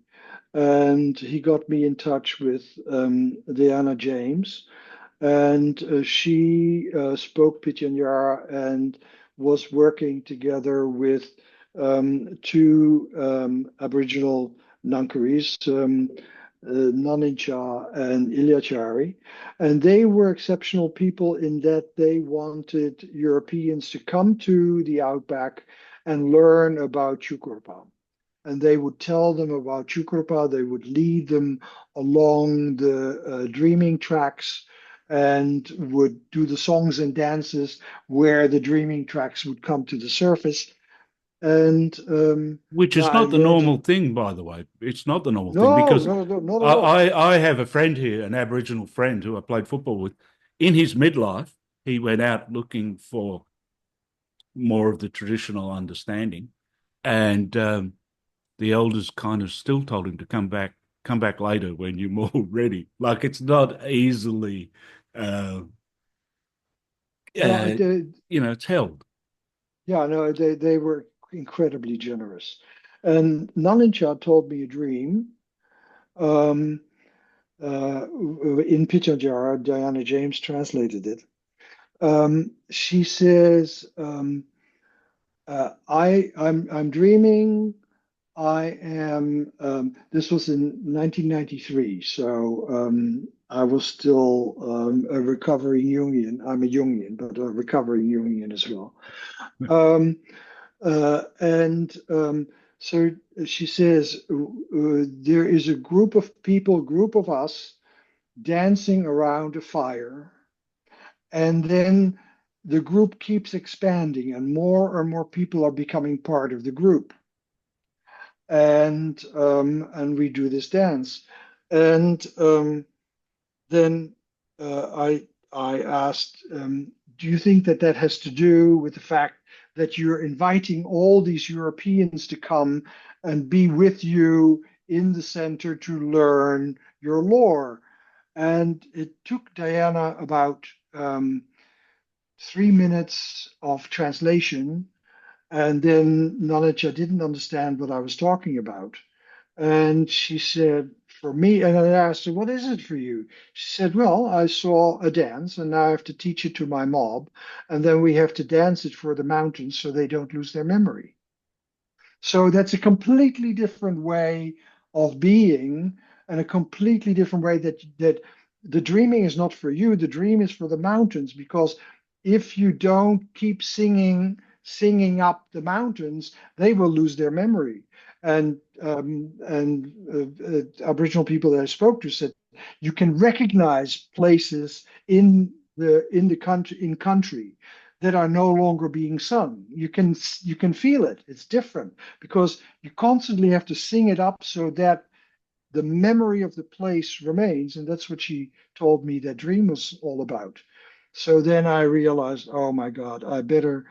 and he got me in touch with Diana James, and she spoke Pitjantjara and was working together with two Aboriginal Nankaris, Nanincha and Ilyachari, and they were exceptional people in that they wanted Europeans to come to the outback and learn about Chukurpa. And they would tell them about Chukurpa, they would lead them along the dreaming tracks and would do the songs and dances where the dreaming tracks would come to the surface. And Which yeah, is I not the learned. normal thing, by the way. It's not the normal thing No, because no, no, not at I, all. I have a friend here, an Aboriginal friend who I played football with. In his midlife, he went out looking for more of the traditional understanding, and the elders kind of still told him to come back later when you're more ready. Like it's not easily, uh, No, uh, it's held. yeah, no, they were incredibly generous. And Nalincha told me a dream. Um, in Pitjantjara, Diana James translated it. She says, I'm dreaming. I am. This was in 1993, so I was still a recovering Jungian. I'm a Jungian, but a recovering Jungian as well. Um, and so she says, there is a group of people, group of us, dancing around a fire. And then the group keeps expanding, and more people are becoming part of the group. And we do this dance. And then I asked, do you think that that has to do with the fact that you're inviting all these Europeans to come and be with you in the center to learn your lore? And it took Diana about 3 minutes of translation, and then Nanacha didn't understand what I was talking about. And she said, for me, and I asked her, what is it for you? She said, well, I saw a dance and now I have to teach it to my mob. And then we have to dance it for the mountains so they don't lose their memory. So that's a completely different way of being and a completely different way that the dreaming is not for you. The dream is for the mountains because if you don't keep singing up the mountains, they will lose their memory. And Aboriginal people that I spoke to said you can recognize places in country that are no longer being sung. You can feel it. It's different because you constantly have to sing it up so that the memory of the place remains. And that's what she told me that dream was all about. So then I realized, oh my God, I better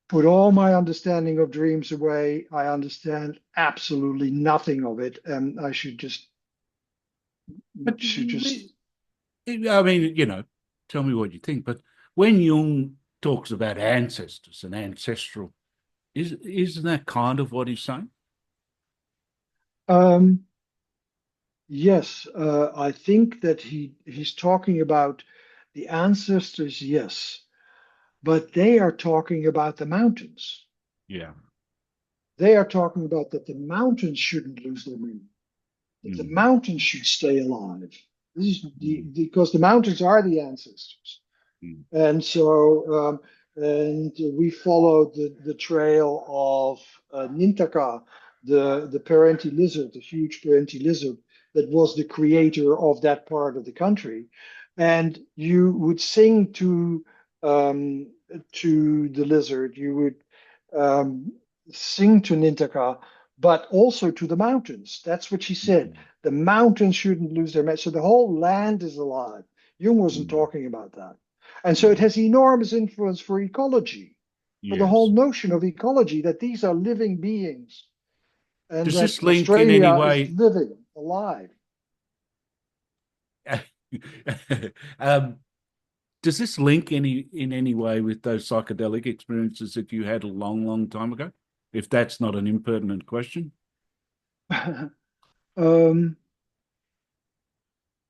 put all my understanding of dreams away. I understand absolutely nothing of it, and I But should just. I mean, tell me what you think. But when Jung talks about ancestors and ancestral, isn't that kind of what he's saying? Um, yes, I think that he's talking about the ancestors, yes, but they are talking about the mountains. Yeah. They are talking about that the mountains shouldn't lose their meaning, that the Mm, mountains should stay alive. This is mm, because the mountains are the ancestors. mm, And so, and we followed the trail of Nintaka, the parenti lizard, the huge parenti lizard that was the creator of that part of the country. And you would sing to the lizard, you would um, sing to Nintaka, but also to the mountains. That's what she said. mm, The mountains shouldn't lose their magic. So the whole land is alive. Jung wasn't mm, talking about that. And so it mm. has enormous influence for ecology, for the whole Yes. notion of ecology, that these are living beings and Does that this link in any Australia is way? living, alive. um, does this link in any way with those psychedelic experiences that you had a long, long time ago? If that's not an impertinent question, um,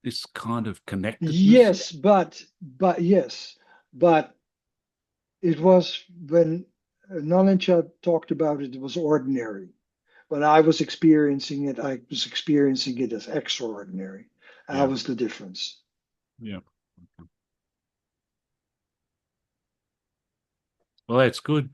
this kind of connectedness. yes, but it was when Nalincha talked about it, it was ordinary. When I was experiencing it, I was experiencing it as extraordinary. That Yeah, was the difference. yeah. Well, that's good.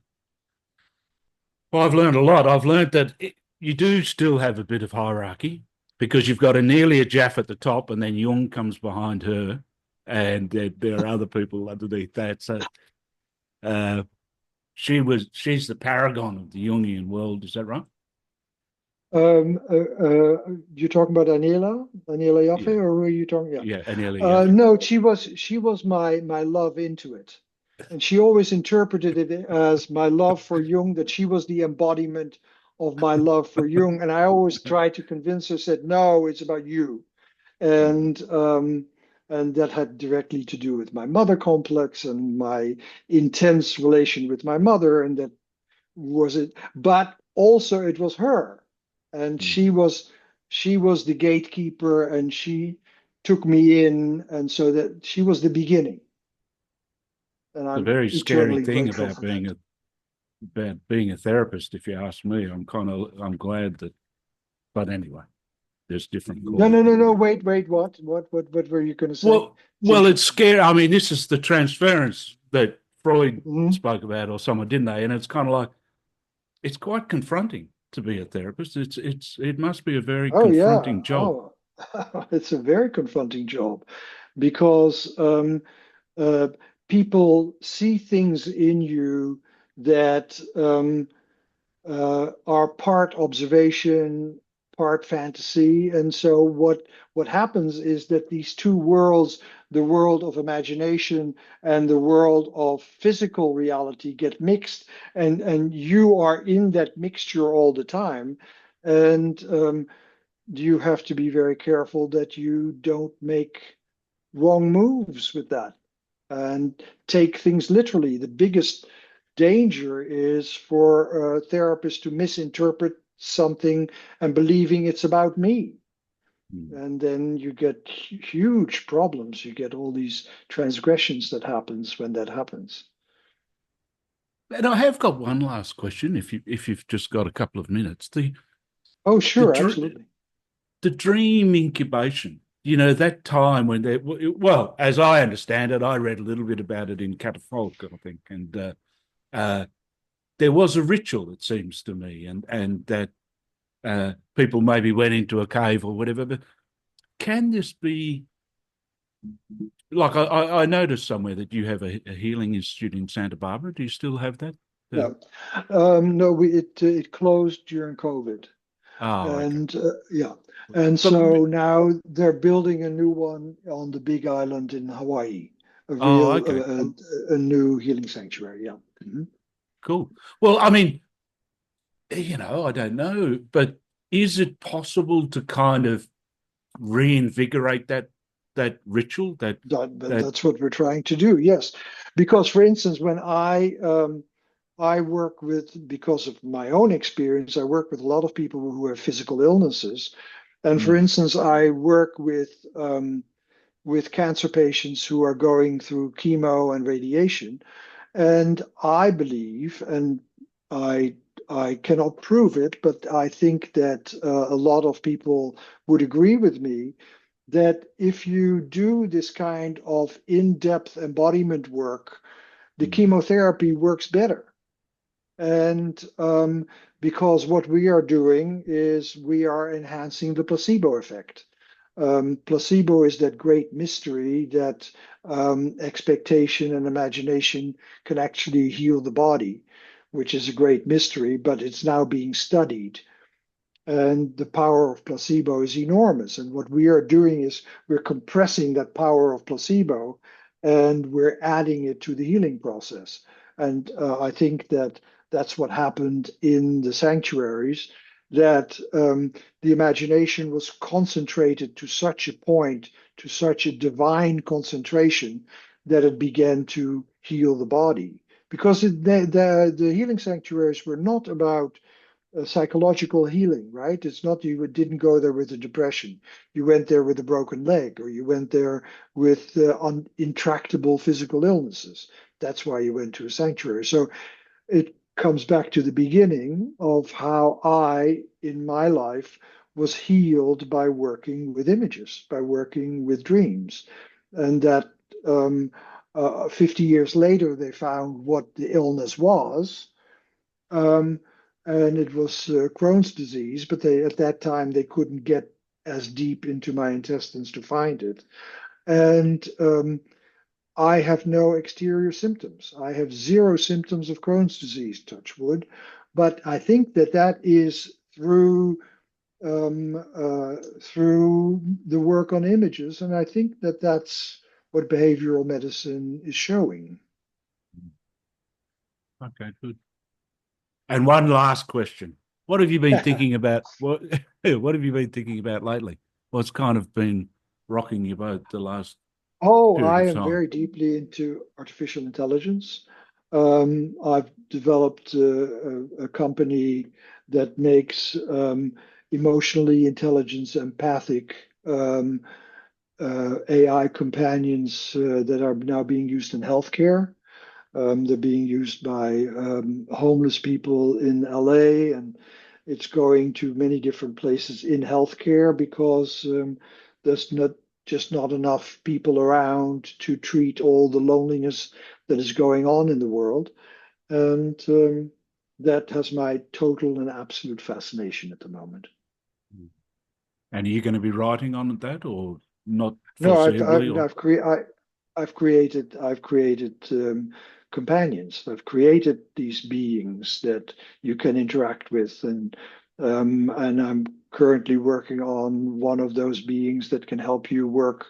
Well, I've learned a lot. I've learned that you do still have a bit of hierarchy because you've got Aniela Jaffe at the top, and then Jung comes behind her, and there are other people underneath that. So uh, she's the paragon of the Jungian world. Is that right? You're talking about Aniela Jaffe, Yeah, or were you talking? Yeah. yeah, Aniela Jaffe. No, she was my love into it, and she always interpreted it as my love for Jung, that she was the embodiment of my love for Jung, and I always tried to convince her, said no, it's about you, Mm, and that had directly to do with my mother complex and my intense relation with my mother, and that was it. But also it was her, and mm. she was the gatekeeper, and she took me in, and so that she was the beginning, and The I'm very scary eternally thing grateful about for that. being a therapist, if you ask me. I'm glad that. But anyway, there's different No, calls. no, no, no. Wait. What were you going to say? Well, It's it's interesting. scary. I mean, this is the transference that Freud Mhm. spoke about, or someone, didn't they? And it's kind of like it's quite confronting to be a therapist. It must be a very Oh yeah. confronting job. Oh, it's a very confronting job because uh, people see things in you that are part observation, part fantasy. And so what happens is that these two worlds, the world of imagination and the world of physical reality, get mixed, and you are in that mixture all the time. And you have to be very careful that you don't make wrong moves with that and take things literally. The biggest danger is for a therapist to misinterpret something and believing it's about me. Mm. And then you get huge problems. You get all these transgressions that happens when that happens. And I have got one last question, if you've just got a couple of minutes. Oh, The sure, dr- absolutely. the dream incubation. That time when they, well, as I understand it, I read a little bit about it in Catafalque, I think, and uh, there was a ritual, it seems to me, and that people maybe went into a cave or whatever. But can this be Like I noticed somewhere that you have a healing institute in Santa Barbara. Do you still have that? The, No, no, it closed during COVID, oh, okay. and yeah, and But so now they're building a new one on the Big Island in Hawaii, oh, okay. a new healing sanctuary. Yeah. Mhm. Cool. Well, I mean, I don't know, but is it possible to kind of reinvigorate that ritual that That's what we're trying to do. Yes, because for instance, when I work with, because of my own experience, I work with a lot of people who have physical illnesses. And for mm, instance, I work with cancer patients who are going through chemo and radiation. And I believe, and I I cannot prove it, but I think that a lot of people would agree with me that if you do this kind of in-depth embodiment work, the mm, chemotherapy works better. And because what we are doing is we are enhancing the placebo effect. Placebo is that great mystery that expectation and imagination can actually heal the body, which is a great mystery, but it's now being studied. And the power of placebo is enormous. And what we are doing is we're compressing that power of placebo and we're adding it to the healing process. And I think that that's what happened in the sanctuaries, that the imagination was concentrated to such a point, to such a divine concentration, that it began to heal the body. Because the healing sanctuaries were not about psychological healing, right? It's not you didn't go there with a depression. You went there with a broken leg, or you went there with intractable physical illnesses. That's why you went to a sanctuary. So it comes back to the beginning of how I, in my life, was healed by working with images, by working with dreams. And that 50 years later, they found what the illness was, um, and it was Crohn's disease. But they at that time they couldn't get as deep into my intestines to find it. And I have no exterior symptoms. I have zero symptoms of Crohn's disease, touch wood. But I think that that is through the work on images, and I think that that's what behavioral medicine is showing. okay, good. And one last question. What have you been thinking about? What have you been thinking about lately? What's kind of been rocking you boat the last Oh, period I of am time? very deeply into artificial intelligence. I've developed a company that makes emotionally intelligent, empathic AI companions that are now being used in healthcare. They're being used by homeless people in LA, and it's going to many different places in healthcare because there's not enough people around to treat all the loneliness that is going on in the world. And that has my total and absolute fascination at the moment. And are you going to be writing on that or not No, foreseeably? Or I've created companions. I've created these beings that you can interact with, and I'm currently working on one of those beings that can help you work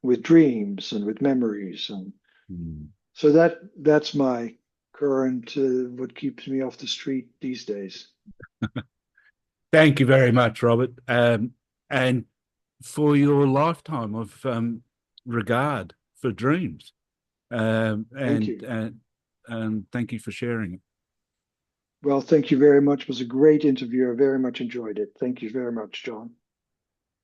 with dreams and with memories, and Hmm. so that's my current what keeps me off the street these days. Thank you very much, Robert, and for your lifetime of regard for dreams, Thank you. and thank you for sharing it. Well, thank you very much. It was a great interview. I very much enjoyed it. Thank you very much, John.